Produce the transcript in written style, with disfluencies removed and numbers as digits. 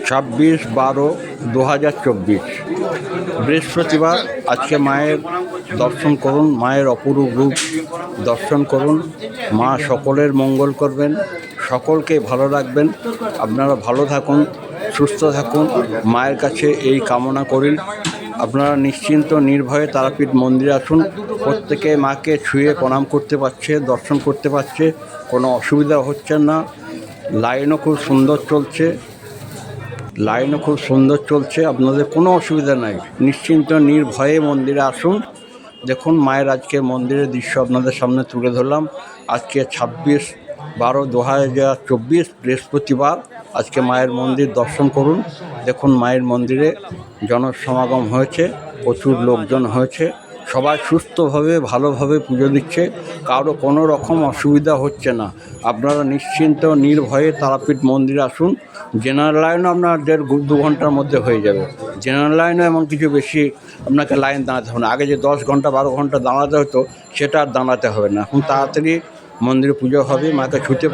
26/12/2024 বৃহস্পতিবার। আজকে মায়ের দর্শন করুন, মায়ের অপরূপ রূপ দর্শন করুন। মা সকলের মঙ্গল করবেন, সকলকে ভালো রাখবেন। আপনারা ভালো থাকুন, সুস্থ থাকুন, মায়ের কাছে এই কামনা করি। আপনারা নিশ্চিন্ত নির্ভয়ে তারাপীঠ মন্দিরে আসুন। প্রত্যেকে মাকে ছুঁয়ে প্রণাম করতে পারছে, দর্শন করতে পারছে, কোনো অসুবিধা হচ্ছে না। লাইনও খুব সুন্দর চলছে, আপনাদের কোনো অসুবিধা নাই। নিশ্চিন্ত নির্ভয়ে মন্দিরে আসুন। দেখুন মায়ের আজকে মন্দিরের দৃশ্য আপনাদের সামনে তুলে ধরলাম। আজকে 26/12/2024 বৃহস্পতিবার। আজকে মায়ের মন্দির দর্শন করুন। দেখুন মায়ের মন্দিরে জনসমাগম হয়েছে, প্রচুর লোকজন হয়েছে। সবাই সুস্থভাবে ভালোভাবে পুজো দিচ্ছে, কারো কোনো রকম অসুবিধা হচ্ছে না। আপনারা নিশ্চিন্ত নির্ভয়ে তারাপীঠ মন্দিরে আসুন। জেনারেল লাইনও আপনার 1.5-2 ঘন্টার মধ্যে হয়ে যাবে। জেনারেল লাইনও এমন কিছু বেশি আপনাকে লাইন দাঁড়াতে হবে না। আগে যে 10 ঘন্টা 12 ঘন্টা দাঁড়াতে হতো, সেটা আর দাঁড়াতে হবে না। এখন তাড়াতাড়ি মন্দিরে পুজো হবে, মাকে ছুঁতে